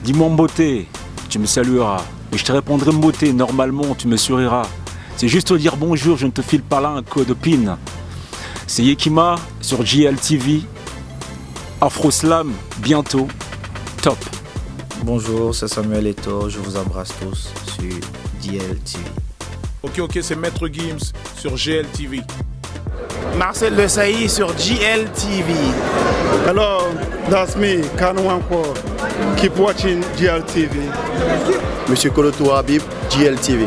Dis-moi beauté, tu me salueras. Et je te répondrai beauté, normalement tu me souriras. C'est juste te dire bonjour, je ne te file pas là un code PIN. C'est Yekima sur GLTV. Afro Slam, bientôt. Top. Bonjour, c'est Samuel Eto'o, je vous embrasse tous sur GLTV. Ok, c'est Maître Gims sur GLTV. Marcel Le Sailly sur GLTV. Hello, that's me, Kano Anko. Keep watching GLTV. Monsieur Koloto Habib, GLTV.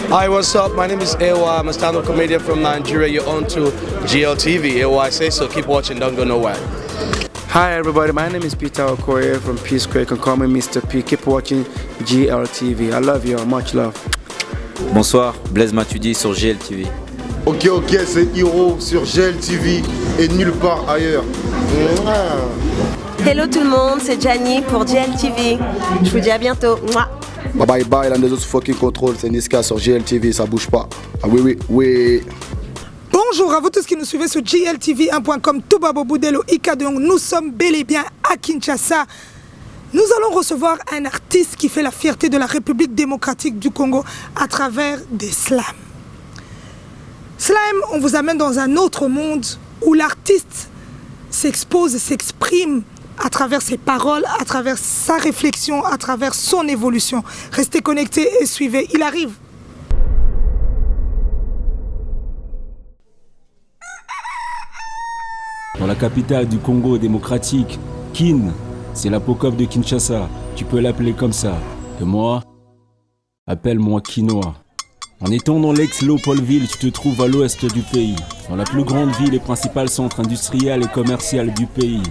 Hi, what's up? My name is Ewa. I'm a stand-up comedian from Nigeria. You're on to GLTV. Ewa, I say so. Keep watching. Don't go nowhere. Hi, everybody. My name is Peter Okoye from P Square. You can call me Mr. P. Keep watching GLTV. I love you. Much love. Bonsoir, Blaise Matuidi sur GLTV. Ok, c'est Hiro sur GLTV et nulle part ailleurs. Hello tout le monde, c'est Gianni pour GLTV. Je vous dis à bientôt. Mouah. Bye bye, l'un des autres fucking contrôle, c'est Niska sur GLTV, ça bouge pas. Ah oui. Bonjour à vous tous qui nous suivez sur GLTV1.com, Toubabo Boudelo, Ikadong. Nous sommes bel et bien à Kinshasa. Nous allons recevoir un artiste qui fait la fierté de la République démocratique du Congo à travers des slams. Slam, on vous amène dans un autre monde où l'artiste s'expose et s'exprime à travers ses paroles, à travers sa réflexion, à travers son évolution. Restez connectés et suivez, il arrive. Dans la capitale du Congo démocratique, Kin, c'est l'apocophe de Kinshasa. Tu peux l'appeler comme ça. Et moi, appelle-moi Kinoa. En étant dans l'ex-Léopoldville, tu te trouves à l'ouest du pays, dans la plus grande ville et principal centre industriel et commercial du pays.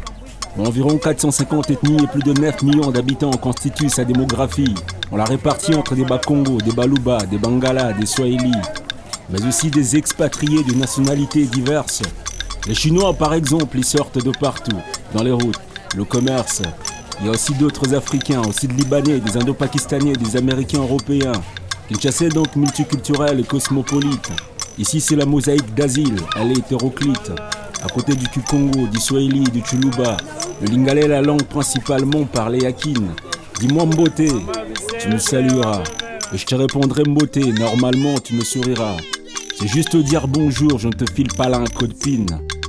Environ 450 ethnies et plus de 9 millions d'habitants constituent sa démographie. On l'a répartie entre des Bakongo, des Baluba, des Bangala, des Swahili, mais aussi des expatriés de nationalités diverses. Les Chinois, par exemple, y sortent de partout, dans les routes, le commerce. Il y a aussi d'autres Africains, aussi de Libanais, des Indo-Pakistanais, des Américains européens. Kinshasa est donc multiculturel et cosmopolite. Ici, c'est la mosaïque d'asile, elle est hétéroclite. À côté du Kikongo, du Swahili, du Chuluba, le Lingala est la langue principalement parlée à Kin. Dis-moi Mbote, tu me salueras. Et je te répondrai Mbote, normalement tu me souriras. C'est juste te dire bonjour, je ne te file pas là un code PIN.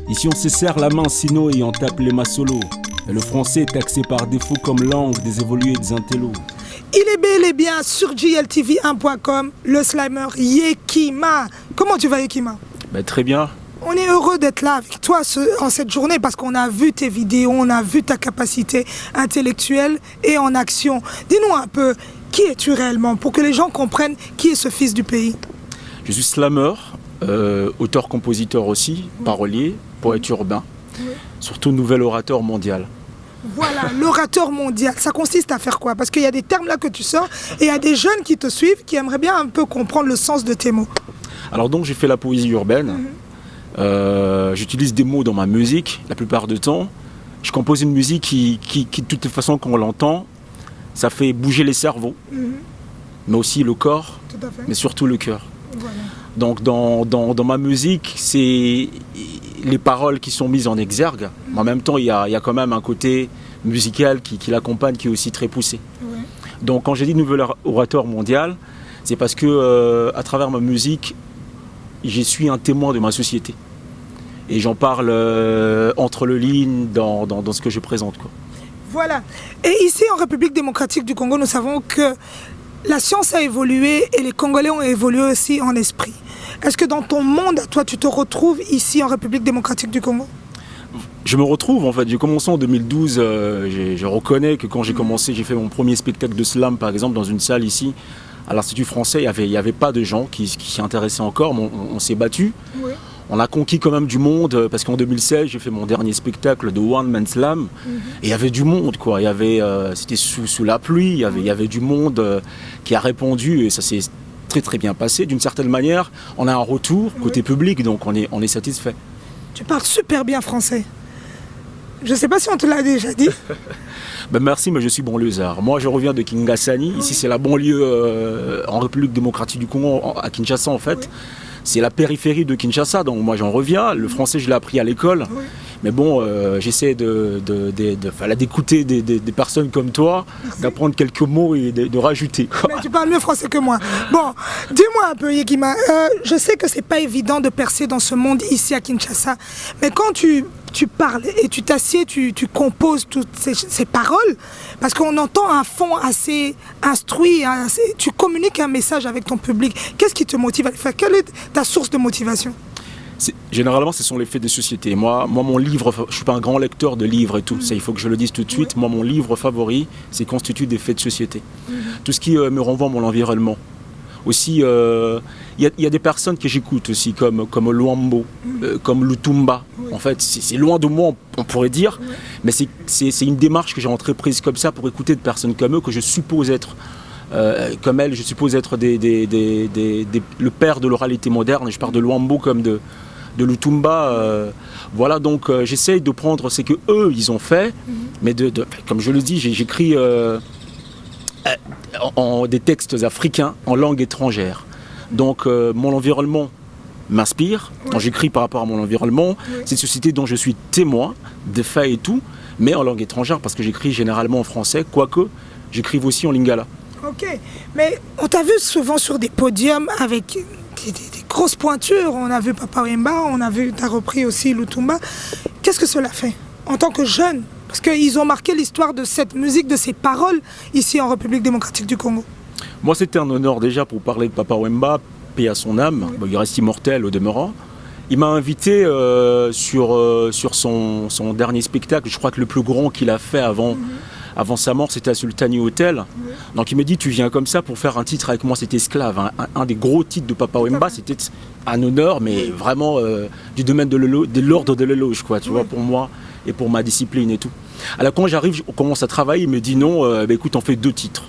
Ici on se serre la main sinon et on tape les massolos. Et le français est taxé par défaut comme langue des évolués des intellos. Il est bel et bien sur GLTV1.com, le slimer Yekima. Comment tu vas Yekima? Très bien. On est heureux d'être là avec toi en cette journée parce qu'on a vu tes vidéos, on a vu ta capacité intellectuelle et en action. Dis-nous un peu, qui es-tu réellement pour que les gens comprennent qui est ce fils du pays? Je suis slammer, auteur-compositeur aussi, parolier, poète urbain, surtout nouvel orateur mondial. Voilà, l'orateur mondial, ça consiste à faire quoi? Parce qu'il y a des termes là que tu sors et il y a des jeunes qui te suivent qui aimeraient bien un peu comprendre le sens de tes mots. Alors donc j'ai fait la poésie urbaine. J'utilise des mots dans ma musique la plupart du temps. Je compose une musique qui de toute façon quand on l'entend, ça fait bouger les cerveaux, mais aussi le corps, mais surtout le cœur. Voilà. Donc dans ma musique, c'est les paroles qui sont mises en exergue, mais en même temps il y a quand même un côté musical qui l'accompagne qui est aussi très poussé. Donc quand j'ai dit nouvel orateur mondial, c'est parce que à travers ma musique, je suis un témoin de ma société. Et j'en parle entre les lignes dans ce que je présente, quoi. Voilà. Et ici, en République démocratique du Congo, nous savons que la science a évolué et les Congolais ont évolué aussi en esprit. Est-ce que dans ton monde, toi, tu te retrouves ici en République démocratique du Congo? Je me retrouve, en fait. J'ai commencé en 2012. Je reconnais que quand j'ai commencé, j'ai fait mon premier spectacle de slam, par exemple, dans une salle ici. À l'Institut français, il n'y avait pas de gens qui s'y intéressaient encore, mais on s'est battu. Oui. On a conquis quand même du monde, parce qu'en 2016, j'ai fait mon dernier spectacle de One Man Slam, et il y avait du monde, quoi. C'était sous la pluie, il y avait du monde qui a répondu, et ça s'est très très bien passé. D'une certaine manière, on a un retour côté public, donc on est satisfait. Tu parles super bien français. Je ne sais pas si on te l'a déjà dit. Merci, mais je suis banlieusard. Moi, je reviens de Kingasani. Ici, c'est la banlieue en République démocratique du Congo, à Kinshasa, en fait. C'est la périphérie de Kinshasa, donc moi, j'en reviens. Le français, je l'ai appris à l'école. Mais bon, j'essaie d'écouter des personnes comme toi, d'apprendre quelques mots et de rajouter. Mais tu parles mieux français que moi. Bon, dis-moi un peu, Yekima. Je sais que c'est pas évident de percer dans ce monde ici à Kinshasa. Mais quand tu parles et tu t'assieds, tu composes toutes ces paroles, parce qu'on entend un fond assez instruit, tu communiques un message avec ton public. Qu'est-ce qui te motive à le faire? Quelle est ta source de motivation? Généralement, ce sont les faits de société. Moi, mon livre, je ne suis pas un grand lecteur de livres et tout. Ça, il faut que je le dise tout de suite. Moi, mon livre favori, c'est constitué des faits de société. Tout ce qui me renvoie à mon environnement. Aussi, il y a des personnes que j'écoute aussi, comme Luambo, comme Lutumba. En fait, c'est loin de moi, on pourrait dire, mais c'est une démarche que j'ai entreprise comme ça pour écouter de personnes comme eux, que je suppose être, comme elles, je suppose être le père de l'oralité moderne. Je parle de Luambo comme de Lutumba. Voilà, donc j'essaye de prendre ce que eux ils ont fait, mais comme je le dis, j'écris des textes africains en langue étrangère. Donc mon environnement m'inspire, quand j'écris par rapport à mon environnement, c'est une société dont je suis témoin, des faits et tout, mais en langue étrangère, parce que j'écris généralement en français, quoique j'écrive aussi en lingala. Ok, mais on t'a vu souvent sur des podiums avec des grosses pointures. On a vu Papa Wemba, t'as repris aussi Lutumba. Qu'est-ce que cela fait en tant que jeune? Parce qu'ils ont marqué l'histoire de cette musique, de ces paroles ici en République démocratique du Congo. Moi, c'était un honneur déjà pour parler de Papa Wemba, paix à son âme. Bon, il reste immortel au demeurant. Il m'a invité sur son dernier spectacle, je crois que le plus grand qu'il a fait avant sa mort, c'était à Sultani Hotel. Donc il me dit, tu viens comme ça pour faire un titre avec moi, c'était Esclave. Un des gros titres de Papa Wemba, c'était un honneur, mais vraiment du domaine de l'ordre de l'éloge, quoi, tu vois, pour moi et pour ma discipline et tout. Alors quand j'arrive, on commence à travailler, il me dit non, écoute, on fait 2 titres.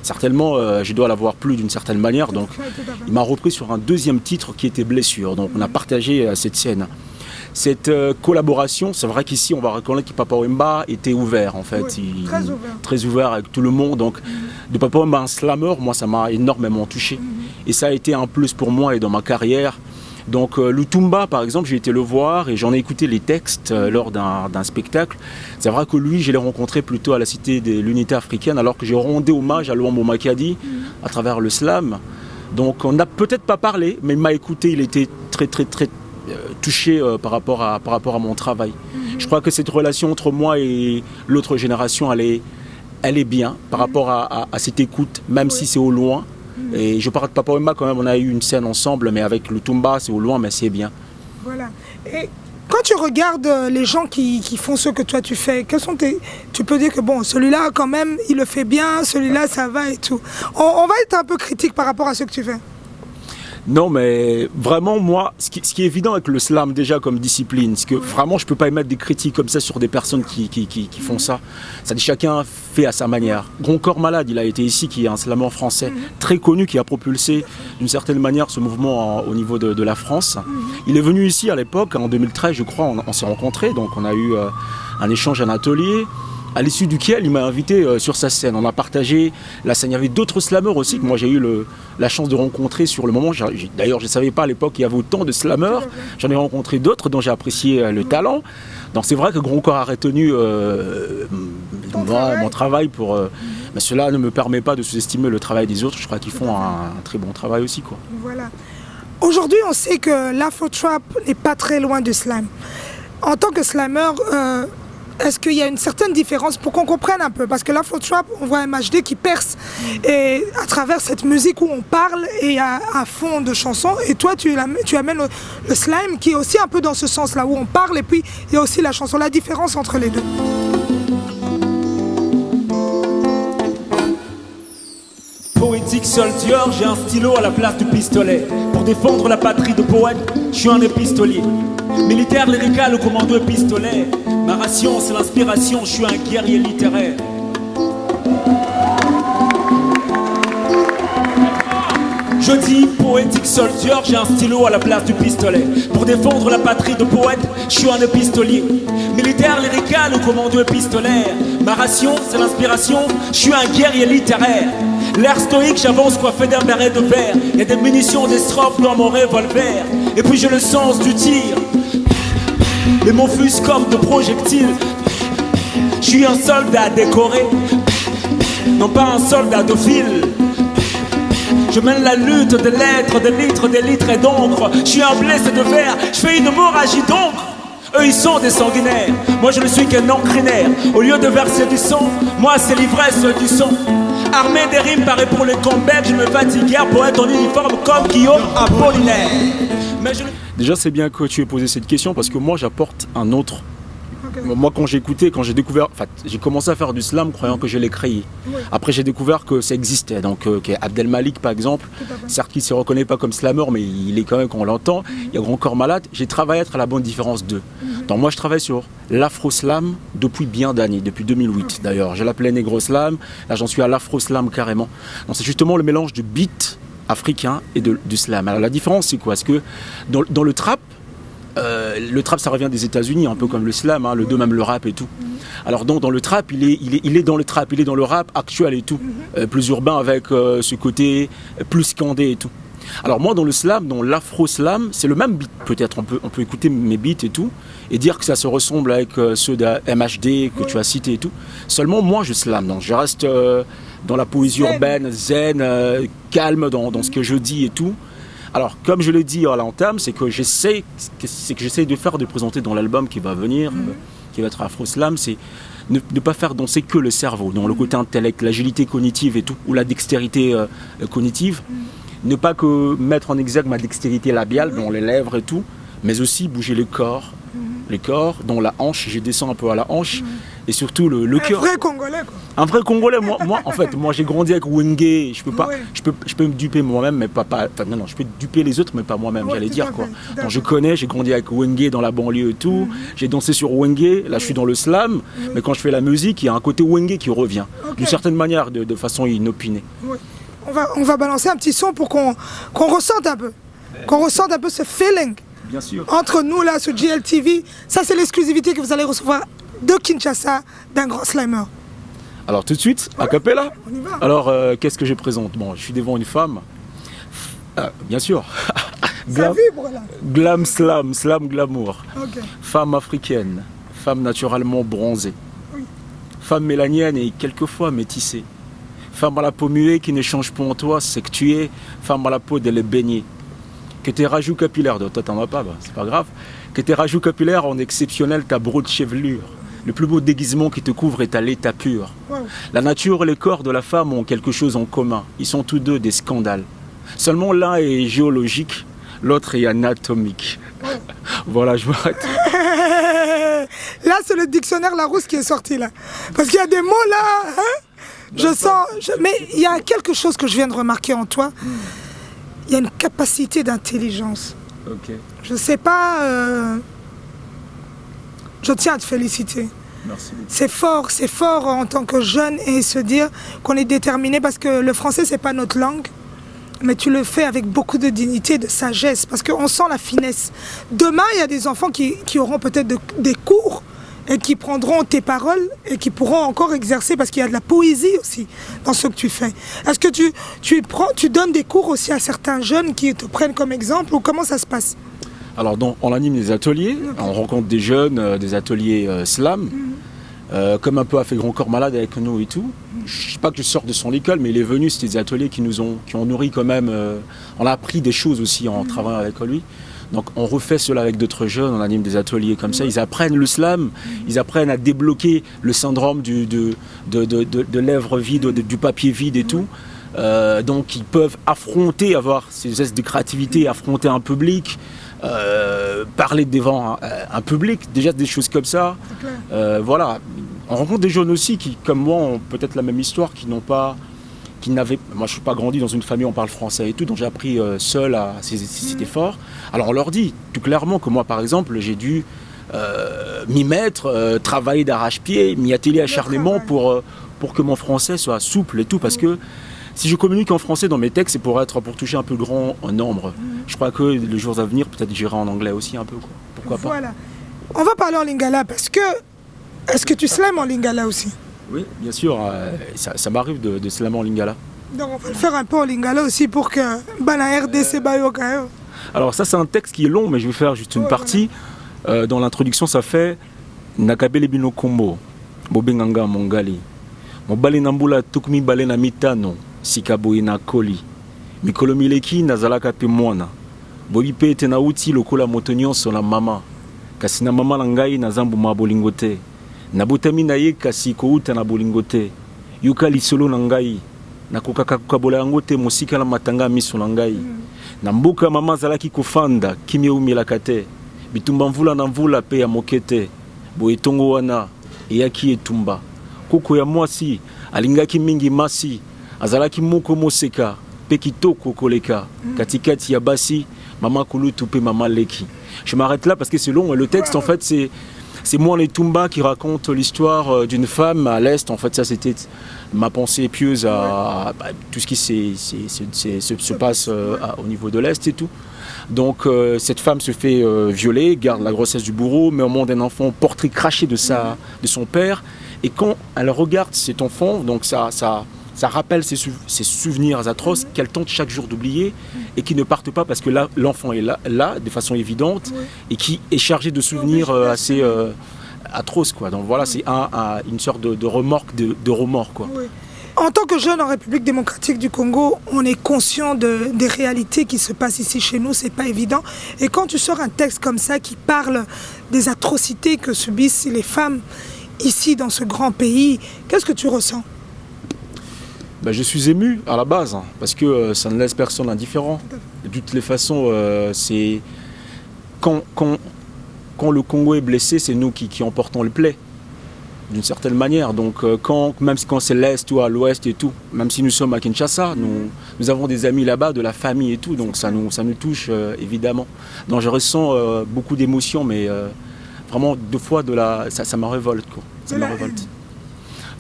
Certainement, je dois l'avoir plu d'une certaine manière, donc il m'a repris sur un deuxième titre qui était Blessure. Donc on a partagé cette scène. Cette collaboration, c'est vrai qu'ici on va reconnaître que Papa Wemba était ouvert en fait, très ouvert avec tout le monde. Donc de Papa Wemba un slammer, moi ça m'a énormément touché et ça a été un plus pour moi et dans ma carrière. Donc Lutumba par exemple, j'ai été le voir et j'en ai écouté les textes lors d'un spectacle. C'est vrai que lui, je l'ai rencontré plutôt à la Cité de l'Unité africaine, alors que j'ai rendu hommage à Luambo Makadi à travers le slam. Donc on n'a peut-être pas parlé, mais il m'a écouté, il était très touché par rapport à mon travail. Je crois que cette relation entre moi et l'autre génération, elle est bien par rapport à cette écoute, même si c'est au loin. Et je parle de Papa Wemba quand même, on a eu une scène ensemble, mais avec Lutumba, c'est au loin, mais c'est bien. Voilà. Et quand tu regardes les gens qui font ce que toi tu fais, tu peux dire que bon, celui-là quand même, il le fait bien, celui-là ça va et tout. On va être un peu critique par rapport à ce que tu fais. Non, mais vraiment, moi, ce qui est évident avec le slam déjà comme discipline, c'est que vraiment, je ne peux pas émettre des critiques comme ça sur des personnes qui font ça. Ça dit chacun fait à sa manière. Grand Corps Malade, il a été ici, qui est un slammer français très connu, qui a propulsé d'une certaine manière ce mouvement au niveau de la France. Il est venu ici à l'époque, en 2013, je crois, on s'est rencontrés, donc on a eu un échange, un atelier. À l'issue duquel il m'a invité sur sa scène. On a partagé la scène. Il y avait d'autres slammers aussi que moi j'ai eu la chance de rencontrer sur le moment. D'ailleurs, je ne savais pas à l'époque qu'il y avait autant de slammers. J'en ai rencontré d'autres dont j'ai apprécié le talent. Donc c'est vrai que Grand Corps a retenu mon travail pour... mais cela ne me permet pas de sous-estimer le travail des autres. Je crois qu'ils font un très bon travail aussi, quoi. Voilà. Aujourd'hui, on sait que l'afro-trap n'est pas très loin du slam. En tant que slammer... est-ce qu'il y a une certaine différence pour qu'on comprenne un peu? Parce que l'afro-trap, on voit MHD qui perce et à travers cette musique où on parle et un fond de chansons. Et toi, tu amènes le slime qui est aussi un peu dans ce sens-là, où on parle et puis il y a aussi la chanson. La différence entre les deux. Poétique soldier, j'ai un stylo à la place du pistolet. Pour défendre la patrie de poète, je suis un épistolier. Militaire lyrical au commando épistolaire. Ma ration c'est l'inspiration, je suis un guerrier littéraire. Je dis poétique soldier, j'ai un stylo à la place du pistolet. Pour défendre la patrie de poète, je suis un épistolier. Militaire lyrical au commando épistolaire. Ma ration c'est l'inspiration, je suis un guerrier littéraire. L'air stoïque, j'avance coiffé d'un béret de verre. Y'a des munitions, des strophes dans mon revolver. Et puis j'ai le sens du tir. Les mots fusent comme de projectiles. Je suis un soldat décoré, non pas un soldat de fil. Je mène la lutte de lettres, de litres, des litres et d'encre. Je suis un blessé de verre, je fais une hémorragie d'encre. Eux ils sont des sanguinaires, moi je ne suis qu'un encrinaire. Au lieu de verser du sang, moi c'est l'ivresse du sang. Armé des rimes, paré pour les combats, je me fatigue hier pour être en uniforme comme Guillaume Apollinaire. Mais je... Déjà c'est bien que tu aies posé cette question parce que moi j'apporte un autre. Moi quand j'écoutais, quand j'ai découvert, enfin j'ai commencé à faire du slam croyant que je l'ai créé. Après j'ai découvert que ça existait, donc Abdel Malik par exemple, certes qu'il ne se reconnaît pas comme slammer mais il est quand même, quand on l'entend, il y a Grand Corps Malade, j'ai travaillé à être à la bonne différence d'eux. Donc moi je travaille sur l'afro-slam depuis bien d'années, depuis 2008 d'ailleurs. Je l'appelais Negro Slam, là j'en suis à l'afro-slam carrément. Donc c'est justement le mélange du beat africain et du slam. Alors la différence c'est quoi? Parce que dans le trap ça revient des États-Unis, un peu comme le slam, hein, même le rap et tout. Alors donc dans le trap, il est dans le trap, il est dans le rap actuel et tout, plus urbain avec ce côté plus scandé et tout. Alors moi dans le slam, dans l'afro-slam, c'est le même beat peut-être, on peut écouter mes beats et tout, et dire que ça se ressemble avec ceux de MHD que tu as cités et tout. Seulement moi je slam, donc je reste dans la poésie urbaine, zen, calme dans ce que je dis et tout. Alors, comme je l'ai dit à l'entame, c'est que j'essaie de présenter dans l'album qui va venir, qui va être Afro Slam, c'est ne pas faire danser que le cerveau, dans le côté intellect, l'agilité cognitive et tout, ou la dextérité cognitive. Ne pas que mettre en exergue ma dextérité labiale, dans les lèvres et tout, mais aussi bouger le corps, dans la hanche, je descends un peu à la hanche, et surtout le cœur. Un vrai Congolais quoi. Un vrai Congolais, moi j'ai grandi avec Wenge, je peux me duper moi-même, mais je peux duper les autres, mais pas moi-même, j'allais dire quoi. Donc je connais, j'ai grandi avec Wenge dans la banlieue et tout, j'ai dansé sur Wenge, là je suis dans le slam, mais quand je fais la musique, il y a un côté Wenge qui revient, d'une certaine manière, de façon inopinée. Oui. On va balancer un petit son pour qu'on ressente un peu, ce feeling. Bien sûr. Entre nous là sur GLTV, ça c'est l'exclusivité que vous allez recevoir de Kinshasa d'un grand slammer. Alors tout de suite, a cappella. On y va. Alors qu'est-ce que je présente? Bon, je suis devant une femme. Bien sûr. Ça vibre là. Glam slam, slam glamour. Okay. Femme africaine, femme naturellement bronzée. Oui. Femme mélanienne et quelquefois métissée. Femme à la peau muée qui ne change pas en toi, c'est que tu es. Femme à la peau d'elle est baignée. Que tes rajouts capillaires, toi t'en as pas, c'est pas grave. Que tes rajouts capillaires rendent exceptionnel ta broute chevelure. Le plus beau déguisement qui te couvre est à l'état pur. Wow. La nature et le corps de la femme ont quelque chose en commun. Ils sont tous deux des scandales. Seulement l'un est géologique, l'autre est anatomique. Wow. Voilà, je m'arrête. Là, c'est le dictionnaire Larousse qui est sorti là. Parce qu'il y a des mots là, hein. Mais il y a quelque chose que je viens de remarquer en toi. Il y a une capacité d'intelligence. Okay. Je sais pas... Je tiens à te féliciter. Merci. C'est fort en tant que jeune et se dire qu'on est déterminé parce que le français, c'est pas notre langue. Mais tu le fais avec beaucoup de dignité, de sagesse, parce qu'on sent la finesse. Demain, il y a des enfants qui auront peut-être des cours et qui prendront tes paroles et qui pourront encore exercer, parce qu'il y a de la poésie aussi dans ce que tu fais. Est-ce que tu donnes des cours aussi à certains jeunes qui te prennent comme exemple, ou comment ça se passe? Alors on anime des ateliers, on rencontre des jeunes, des ateliers slam, comme un peu a fait Grand Corps Malade avec nous et tout. Je ne sais pas que je sors de son école, mais il est venu, c'était des ateliers qui ont nourri quand même, on a appris des choses aussi en travaillant avec lui. Donc on refait cela avec d'autres jeunes, on anime des ateliers comme ça, ils apprennent le slam, ils apprennent à débloquer le syndrome de lèvres vides, du papier vide et tout. Donc ils peuvent affronter, avoir ces gestes de créativité, affronter un public, parler devant un public, déjà des choses comme ça. Voilà, on rencontre des jeunes aussi qui, comme moi, ont peut-être la même histoire, moi je ne suis pas grandi dans une famille où on parle français et tout, donc j'ai appris seul c'était fort. Alors on leur dit tout clairement que moi par exemple j'ai dû m'y mettre, travailler d'arrache-pied, m'y atteler acharnement pour que mon français soit souple et tout, parce que si je communique en français dans mes textes, c'est pour toucher un peu grand nombre. Je crois que les jours à venir, peut-être j'irai en anglais aussi un peu, quoi. Pourquoi pas. Voilà. On va parler en lingala parce que... Est-ce que tu slams en lingala aussi? Oui, bien sûr. Ça m'arrive de slammer en lingala. Donc on va le faire un peu en lingala aussi pour que... Bana RDC Bayoka. Alors ça, c'est un texte qui est long, mais je vais faire juste une partie. Dans l'introduction, ça fait Nakabele bino kombo, bobenganga mongali. Mobali nambula tukmi bale na mitano, sikaboye na koli. Mikolo mileki nazalaka pe mwana. Bobi pe ete na uti lokola moto nyonso na mama. Kasi na mama na ngai nazambuma bolingo te. Nabotami na ye kasi kouta na bolingo te. Yuka lisolo na ngai. Nakokaka kokabola yango te mosika la matanga miso na ngai. Na mboka mama zalaki kofanda kimi eumelaka te. Bitumba mvula na mvula pe ya mokete. Boye tongo wana eyaki etumba. Koko ya mwasi alingaki mingi masi. Azalaki moko moseka pe kitoko koleka. Katikati ya basi Maman Kouloutou pe Maman Leki. Je m'arrête là parce que selon le texte, en fait, c'est moi les Tumba qui raconte l'histoire d'une femme à l'Est. En fait, ça c'était ma pensée pieuse à tout ce qui se passe au niveau de l'Est et tout. Donc cette femme se fait violer, garde la grossesse du bourreau, met au monde un enfant, portrait craché de son père. Et quand elle regarde cet enfant, donc ça rappelle ses souvenirs atroces qu'elle tente chaque jour d'oublier et qui ne partent pas parce que là, l'enfant est là de façon évidente et qui est chargé de souvenirs assez atroces, quoi. Donc voilà, c'est une sorte de remorque, de remords, quoi. Oui. En tant que jeune en République démocratique du Congo, on est conscient des réalités qui se passent ici chez nous, c'est pas évident. Et quand tu sors un texte comme ça qui parle des atrocités que subissent les femmes ici dans ce grand pays, qu'est-ce que tu ressens ? Je suis ému à la base, hein, parce que ça ne laisse personne indifférent. De toutes les façons, c'est quand le Congo est blessé, c'est nous qui emportons le plaid, d'une certaine manière. Donc même quand c'est l'Est ou à l'Ouest et tout, même si nous sommes à Kinshasa, nous avons des amis là-bas, de la famille et tout, donc ça nous touche évidemment. Donc je ressens beaucoup d'émotions, mais vraiment deux fois ça me révolte, quoi. Ça me révolte.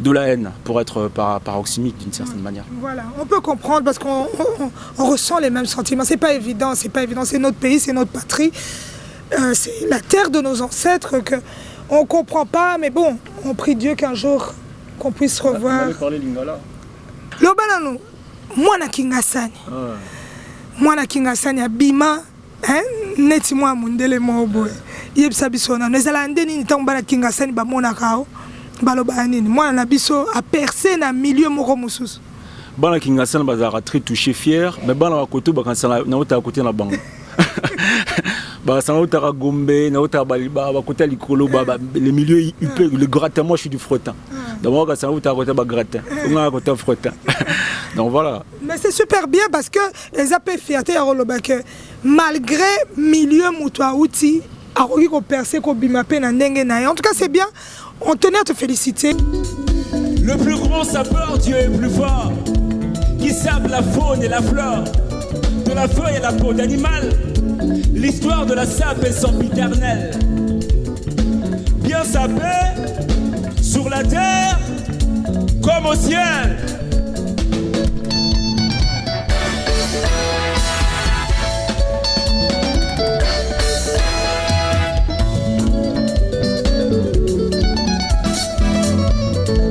De la haine, pour être paroxymique d'une certaine manière. Voilà, on peut comprendre parce qu'on ressent les mêmes sentiments. C'est pas évident, c'est notre pays, c'est notre patrie. C'est la terre de nos ancêtres qu'on ne comprend pas, mais bon, on prie Dieu qu'un jour qu'on puisse revoir. Vous parler lingala. Lobalano, moi na Kingasani. Moi na Kingasani abima, neti moi mundele mobo. Yebisa bisona, nezala ndeni nitamba na Kingasani ba mona kao. Moi, na biso a percé na milieu moko mususu. Bana Kingasana bazara très touché fier, mais bana wa koto ba kansana na ota côté na bango. Ba sana ota Gombe, na ota Baliba, ba côté likolo ba les milieux le gratin, moi je suis du frottin. Donc moi sana ota côté ba gratin, on a côté frottin. Donc voilà. Mais c'est super bien parce que les AP fierté à Roloba que malgré milieu mutua outi a roki ko percer ko bimapé na ndenge na. En tout cas, c'est bien. On tenait à te féliciter. Le plus grand sapeur, Dieu est plus fort, qui sape la faune et la flore, de la feuille et la peau d'animal. L'histoire de la sape est sempiternelle. Bien sapé, sur la terre, comme au ciel.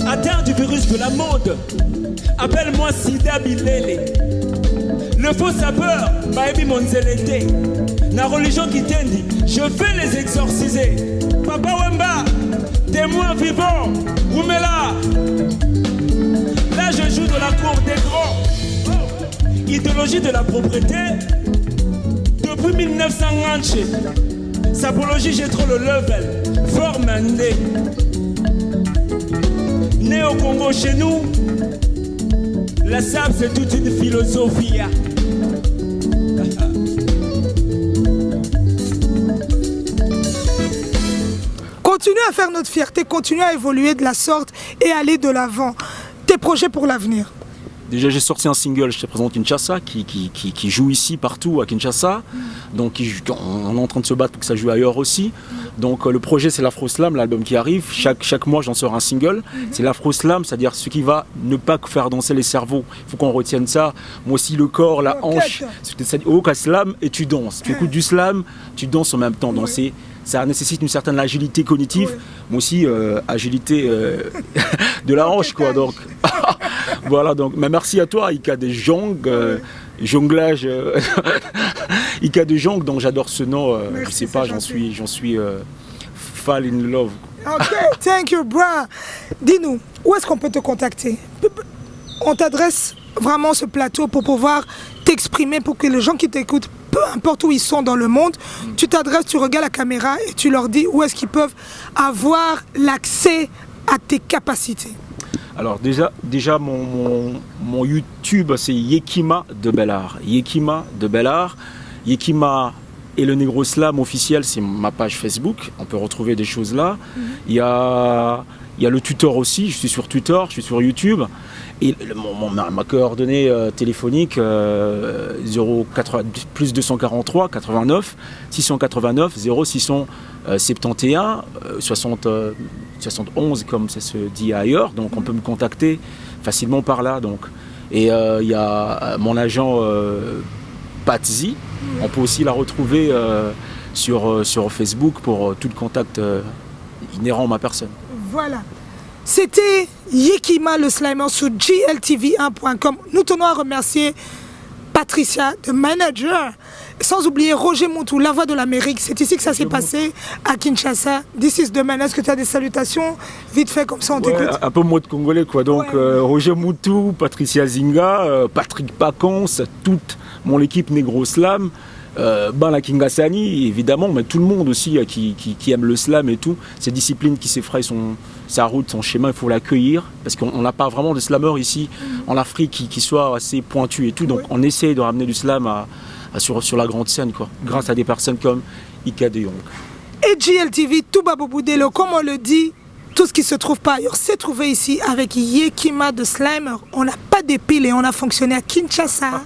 Atteint du virus de la mode, appelle-moi Sida Bilele. Le faux sapeur, Baebi Monzelete. La religion qui t'indi, je vais les exorciser. Papa Wemba, témoin vivant, Oumela. Là je joue de la cour des grands. Idéologie de la propriété. Depuis 1950, sapologie j'ai trop le level. Formandé. Né au Congo chez nous, la sable c'est toute une philosophie. Continuez à faire notre fierté, continuez à évoluer de la sorte et aller de l'avant. Tes projets pour l'avenir? Déjà, j'ai sorti un single, je te présente Kinshasa, qui joue ici, partout à Kinshasa. Donc, on est en train de se battre pour que ça joue ailleurs aussi. Donc, le projet, c'est l'Afro Slam, l'album qui arrive. Chaque mois, j'en sors un single. C'est l'Afro Slam, c'est-à-dire ce qui va ne pas faire danser les cerveaux. Il faut qu'on retienne ça. Moi aussi, le corps, la hanche. Au slam, et tu danses. Tu écoutes du slam, tu danses en même temps. Donc, ça nécessite une certaine agilité cognitive. Moi aussi, agilité de la hanche, quoi. Donc, voilà, donc, mais merci à toi, Ika de Jong. jonglage, Ika de jongle, donc j'adore ce nom. Je sais pas, j'en suis fall in love. Ok, thank you, bro. Dis-nous, où est-ce qu'on peut te contacter? On t'adresse vraiment ce plateau pour pouvoir t'exprimer, pour que les gens qui t'écoutent, peu importe où ils sont dans le monde, tu t'adresses, tu regardes la caméra et tu leur dis où est-ce qu'ils peuvent avoir l'accès à tes capacités. Alors déjà mon YouTube, c'est Yekima de Bellard. Yekima de Bellard. Yekima et le Negro Slam officiel, c'est ma page Facebook. On peut retrouver des choses là. Il y a le tuteur aussi. Je suis sur Twitter, je suis sur YouTube. Et ma coordonnée téléphonique, plus 243 89 689 0671 71 comme ça se dit ailleurs. Donc on peut me contacter facilement par là. Donc. Et il y a mon agent Patzi. On peut aussi la retrouver sur Facebook pour tout le contact inhérent à ma personne. Voilà. C'était Yekima le Slimer sur GLTV1.com. Nous tenons à remercier Patricia, de manager. Sans oublier Roger Moutou, la voix de l'Amérique. C'est ici que ça s'est passé, à Kinshasa. This is the man. Est-ce que tu as des salutations? Vite fait, comme ça on t'écoute. Un peu mode congolais, quoi. Donc, Roger Moutou, Patricia Zinga, Patrick Pacons, toute mon équipe Negro Slam. La Kingasani, évidemment, mais tout le monde aussi qui aime le slam et tout. Cette discipline qui s'effraie sa route, son schéma, il faut l'accueillir. Parce qu'on n'a pas vraiment de slameurs ici en Afrique qui soient assez pointus et tout. Donc on essaie de ramener du slam sur la grande scène, quoi, grâce à des personnes comme Ika de Jong. Et GLTV, Toubabou Boudelo, comme on le dit, tout ce qui se trouve pas ailleurs s'est trouvé ici avec Yekima de Slimer. On n'a pas de pile et on a fonctionné à Kinshasa.